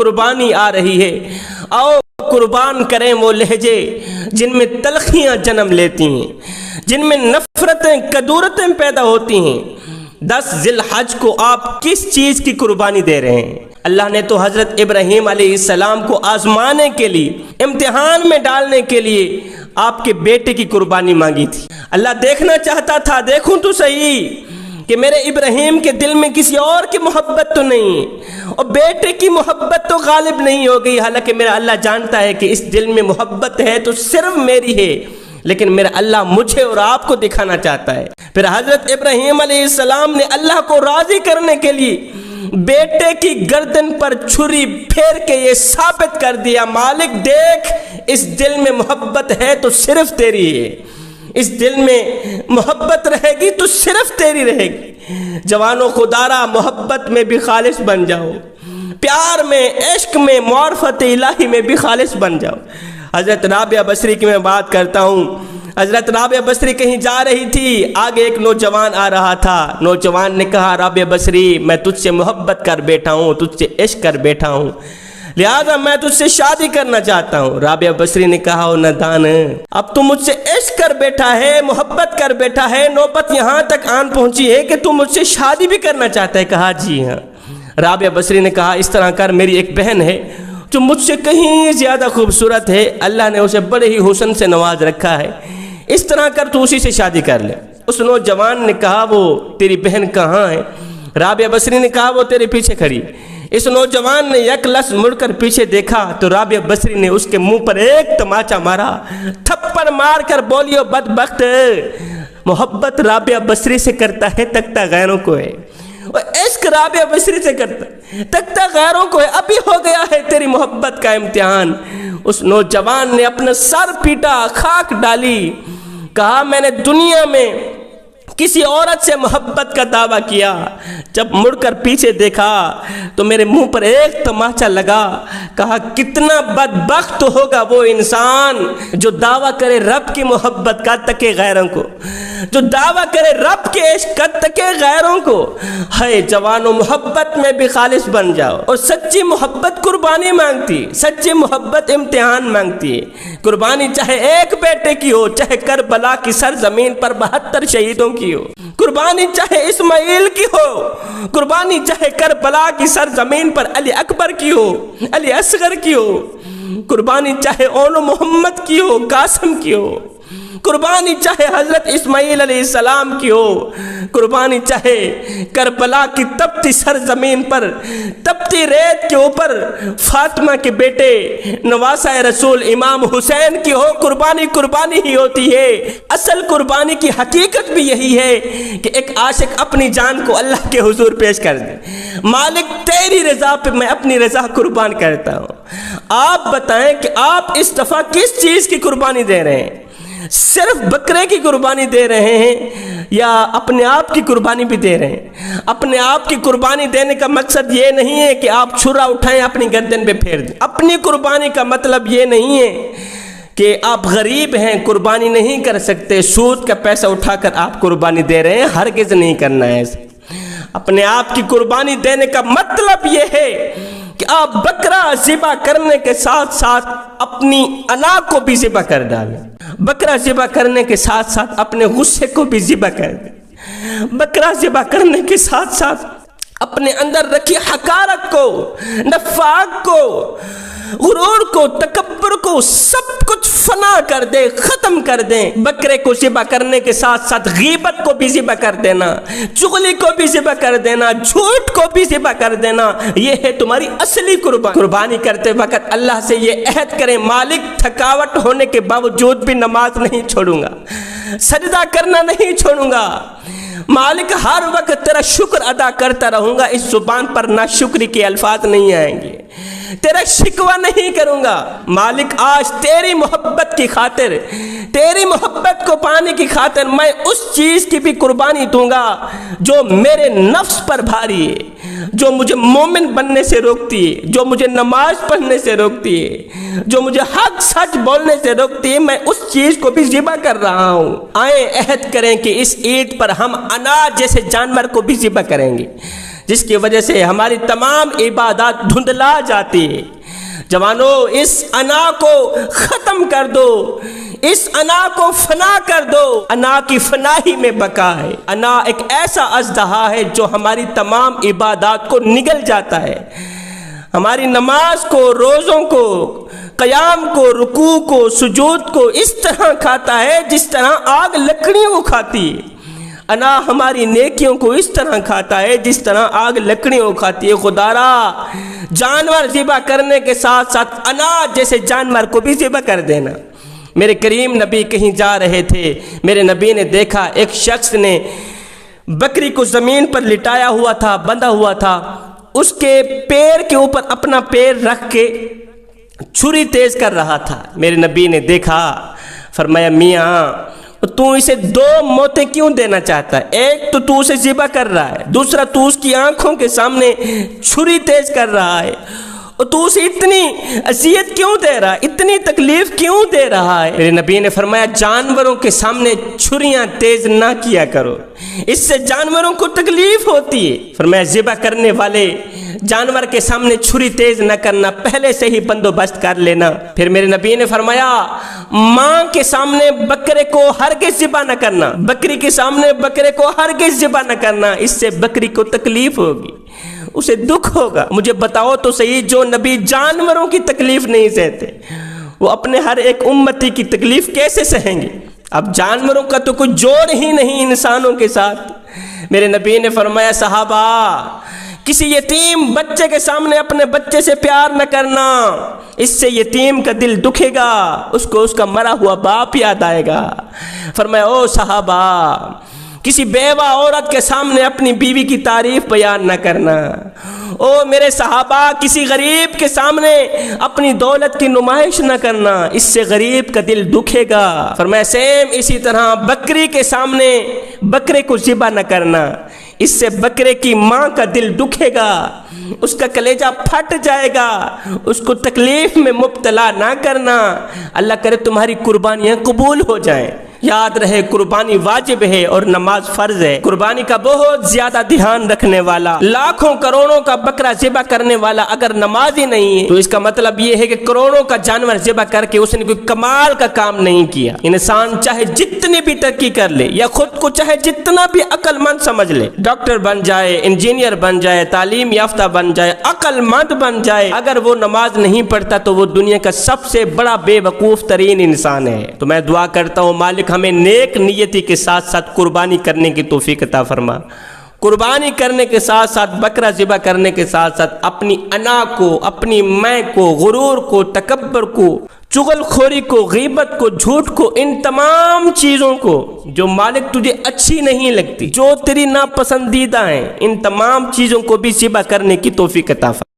قربانی آ رہی ہے، آؤ قربان کریں وہ لہجے جن میں تلخیاں جنم لیتی ہیں، جن میں نفرتیں کدورتیں پیدا ہوتی ہیں۔ 10 ذی الحج کو آپ کس چیز کی قربانی دے رہے ہیں؟ اللہ نے تو حضرت ابراہیم علیہ السلام کو آزمانے کے لیے، امتحان میں ڈالنے کے لیے آپ کے بیٹے کی قربانی مانگی تھی۔ اللہ دیکھنا چاہتا تھا، دیکھوں تو صحیح کہ میرے ابراہیم کے دل میں کسی اور کی محبت تو نہیں ہے، اور بیٹے کی محبت تو غالب نہیں ہو گئی، حالانکہ میرا اللہ جانتا ہے کہ اس دل میں محبت ہے تو صرف میری ہے، لیکن میرا اللہ مجھے اور آپ کو دکھانا چاہتا ہے۔ پھر حضرت ابراہیم علیہ السلام نے اللہ کو راضی کرنے کے لیے بیٹے کی گردن پر چھری پھیر کے یہ ثابت کر دیا، مالک دیکھ، اس دل میں محبت ہے تو صرف تیری ہے، اس دل میں محبت رہے گی تو صرف تیری رہے گی۔ جوانوں خدارا، محبت میں بھی خالص بن جاؤ، پیار میں، عشق میں، معرفت الہی میں بھی خالص بن جاؤ۔ حضرت رابعہ بصری کی میں بات کرتا ہوں۔ حضرت رابعہ بصری کہیں جا رہی تھی، آگے ایک نوجوان آ رہا تھا۔ نوجوان نے کہا، رابعہ بصری میں تجھ سے محبت کر بیٹھا ہوں، تجھ سے عشق کر بیٹھا ہوں، لہذا میں تجھ سے شادی کرنا چاہتا ہوں۔ رابعہ بصری نے کہا، او نادان، اب تو مجھ سے عشق کر بیٹھا ہے، محبت کر بیٹھا ہے، نوبت یہاں تک آن پہنچی ہے کہ تو مجھ سے شادی بھی کرنا چاہتا ہے؟ کہا جی ہاں۔ رابعہ بصری نے کہا، اس طرح کر، میری ایک بہن ہے جو مجھ سے کہیں زیادہ خوبصورت ہے، اللہ نے اسے بڑے ہی حسن سے نواز رکھا ہے، اس طرح کر تو اسی سے شادی کر لے۔ اس نوجوان نے کہا، وہ تیری بہن کہاں ہے؟ رابعہ بصری نے کہا، وہ تیرے پیچھے کھڑی۔ اس نوجوان نے یک لس مڑ کر پیچھے دیکھا تو رابعہ بصری نے اس کے منہ پر ایک تماچا مارا، تھپڑ مار کر بولی، او بدبخت، محبت رابعہ بصری سے کرتا ہے، تکتا غیروں کو ہے، اور عشق رابعہ بصری سے کرتا ہے، تکتا غیروں کو ہے، ابھی ہو گیا ہے تیری محبت کا امتحان۔ اس نوجوان نے اپنا سر پیٹا، خاک ڈالی، کہا، میں نے دنیا میں کسی عورت سے محبت کا دعویٰ کیا، جب مڑ کر پیچھے دیکھا تو میرے منہ پر ایک تماچا لگا۔ کہا، کتنا بدبخت ہوگا وہ انسان جو دعویٰ کرے رب کی محبت کا، تکے غیروں کو، جو دعویٰ کرے رب کے عشق کا، تکے غیروں کو۔ ہے جوانوں، محبت میں بھی خالص بن جاؤ، اور سچی محبت قربانی مانگتی ہے، سچی محبت امتحان مانگتی ہے۔ قربانی چاہے ایک بیٹے کی ہو، چاہے کربلا کی سرزمین پر 72 شہیدوں کی ہو، قربانی چاہے اسماعیل کی ہو، قربانی چاہے کربلا کی سرزمین پر علی اکبر کی ہو، علی اصغر کی ہو، قربانی چاہے اولو محمد کی ہو، قاسم کی ہو، قربانی چاہے حضرت اسماعیل علیہ السلام کی ہو، قربانی چاہے کربلا کی تپتی سرزمین پر، تپتی ریت کے اوپر فاطمہ کے بیٹے نواسہ رسول امام حسین کی ہو، قربانی قربانی ہی ہوتی ہے۔ اصل قربانی کی حقیقت بھی یہی ہے کہ ایک عاشق اپنی جان کو اللہ کے حضور پیش کر دے، مالک تیری رضا پہ میں اپنی رضا قربان کرتا ہوں۔ آپ بتائیں کہ آپ اس دفعہ کس چیز کی قربانی دے رہے ہیں؟ صرف بکرے کی قربانی دے رہے ہیں یا اپنے آپ کی قربانی بھی دے رہے ہیں؟ اپنے آپ کی قربانی دینے کا مقصد یہ نہیں ہے کہ آپ چھرا اٹھائیں اپنی گردن پہ پھیر دیں۔ اپنی قربانی کا مطلب یہ نہیں ہے کہ آپ غریب ہیں، قربانی نہیں کر سکتے، سود کا پیسہ اٹھا کر آپ قربانی دے رہے ہیں، ہرگز نہیں کرنا ہے ایسا۔ اپنے آپ کی قربانی دینے کا مطلب یہ ہے کہ آپ بکرا ذبح کرنے کے ساتھ ساتھ اپنی انا کو بھی ذبح کر ڈالیں، بکرا ذبح کرنے کے ساتھ ساتھ اپنے غصے کو بھی ذبح کر دیں، بکرا ذبح کرنے کے ساتھ ساتھ اپنے اندر رکھی حقارت کو، نفاق کو، غرور کو، تکبر کو، سب کچھ فنا کر دے، ختم کر دیں۔ بکرے کو ذبح کرنے کے ساتھ ساتھ غیبت کو بھی ذبح کر دینا، چغلی کو بھی ذبح کر دینا، جھوٹ کو بھی ذبح کر دینا، یہ ہے تمہاری اصلی قربانی۔ قربانی کرتے وقت اللہ سے یہ عہد کریں، مالک تھکاوٹ ہونے کے باوجود بھی نماز نہیں چھوڑوں گا، سجدہ کرنا نہیں چھوڑوں گا، مالک ہر وقت تیرا شکر ادا کرتا رہوں گا، اس زبان پر ناشکری کے الفاظ نہیں آئیں گے، تیرا شکوہ نہیں کروں گا۔ مالک آج تیری محبت کی خاطر، تیری محبت کو پانے کی خاطر میں اس چیز کی بھی قربانی دوں گا جو میرے نفس پر بھاری ہے، جو مجھے مومن بننے سے روکتی ہے، جو مجھے نماز پڑھنے سے روکتی ہے، جو مجھے حق سچ بولنے سے روکتی ہے، میں اس چیز کو بھی ذبح کر رہا ہوں۔ آئیں عہد کریں کہ اس عید پر ہم اناج جیسے جانور کو بھی ذبح کریں گے، جس کی وجہ سے ہماری تمام عبادات دھندلا جاتی ہے۔ جوانوں، اس انا کو ختم کر دو، اس انا کو فنا کر دو۔ انا کی فنائی میں بقا ہے۔ انا ایک ایسا اژدہا ہے جو ہماری تمام عبادات کو نگل جاتا ہے، ہماری نماز کو، روزوں کو، قیام کو، رکوع کو، سجود کو اس طرح کھاتا ہے جس طرح آگ لکڑیوں کو کھاتی ہے۔ انا ہماری نیکیوں کو اس طرح کھاتا ہے جس طرح آگ لکڑیوں کو کھاتی ہے۔ خدارا، جانور ذبح کرنے کے ساتھ ساتھ انا جیسے جانور کو بھی ذبح کر دینا۔ میرے کریم نبی کہیں جا رہے تھے، میرے نبی نے دیکھا ایک شخص نے بکری کو زمین پر لٹایا ہوا تھا، بندھا ہوا تھا، اس کے پیر کے اوپر اپنا پیر رکھ کے چھری تیز کر رہا تھا۔ میرے نبی نے دیکھا، فرمایا میاں تو اسے دو موتیں کیوں دینا چاہتا ہے؟ ایک تو اسے ذبح کر رہا ہے، دوسرا تو اس کی آنکھوں کے سامنے چھری تیز کر رہا ہے، اور تو اسے اتنی اذیت کیوں دے رہا ہے، اتنی تکلیف کیوں دے رہا ہے؟ میرے نبی نے فرمایا جانوروں کے سامنے چھریاں تیز نہ کیا کرو، اس سے جانوروں کو تکلیف ہوتی ہے۔ فرمایا ذبح کرنے والے جانور کے سامنے چھری تیز نہ کرنا، پہلے سے ہی بندوبست کر لینا۔ پھر میرے نبی نے فرمایا ماں کے سامنے بکرے کو ہرگز ذبح نہ کرنا، بکری کے سامنے بکرے کو ہرگز ذبح نہ کرنا، اس سے بکری کو تکلیف ہوگی، اسے دکھ ہوگا۔ مجھے بتاؤ تو صحیح، جو نبی جانوروں کی تکلیف نہیں سہتے، وہ اپنے ہر ایک امتی کی تکلیف کیسے سہیں گے؟ اب جانوروں کا تو کوئی جوڑ ہی نہیں انسانوں کے ساتھ۔ میرے نبی نے فرمایا صحابہ، کسی یتیم بچے کے سامنے اپنے بچے سے پیار نہ کرنا، اس سے یتیم کا دل دکھے گا، اس کو اس کا مرا ہوا باپ یاد آئے گا۔ فرمایا او صحابہ، کسی بیوہ عورت کے سامنے اپنی بیوی کی تعریف بیان نہ کرنا۔ او میرے صحابہ، کسی غریب کے سامنے اپنی دولت کی نمائش نہ کرنا، اس سے غریب کا دل دکھے گا۔ فرمایا سیم اسی طرح بکری کے سامنے بکرے کو ذبح نہ کرنا، اس سے بکرے کی ماں کا دل دکھے گا، اس کا کلیجہ پھٹ جائے گا، اس کو تکلیف میں مبتلا نہ کرنا۔ اللہ کرے تمہاری قربانیاں قبول ہو جائیں۔ یاد رہے قربانی واجب ہے اور نماز فرض ہے۔ قربانی کا بہت زیادہ دھیان رکھنے والا، لاکھوں کروڑوں کا بکرا ذبح کرنے والا اگر نمازی نہیں ہے تو اس کا مطلب یہ ہے کہ کروڑوں کا جانور ذبح کر کے اس نے کوئی کمال کا کام نہیں کیا۔ انسان چاہے جتنی بھی ترقی کر لے یا خود کو چاہے جتنا بھی عقل مند سمجھ لے، ڈاکٹر بن جائے، انجینئر بن جائے، تعلیم یافتہ بن جائے، عقل مند بن جائے، اگر وہ نماز نہیں پڑھتا تو وہ دنیا کا سب سے بڑا بے وقوف ترین انسان ہے۔ تو میں دعا کرتا ہوں مالک ہمیں نیک نیتی کے ساتھ ساتھ قربانی کرنے کی توفیق عطا فرما۔ قربانی کرنے کے ساتھ ساتھ بکرا ذبح کرنے کے ساتھ ساتھ اپنی انا کو، اپنی میں کو، غرور کو، تکبر کو، چغل خوری کو، غیبت کو، جھوٹ کو، ان تمام چیزوں کو جو مالک تجھے اچھی نہیں لگتی، جو تیری ناپسندیدہ ہیں، ان تمام چیزوں کو بھی ذبح کرنے کی توفیق عطا فرما۔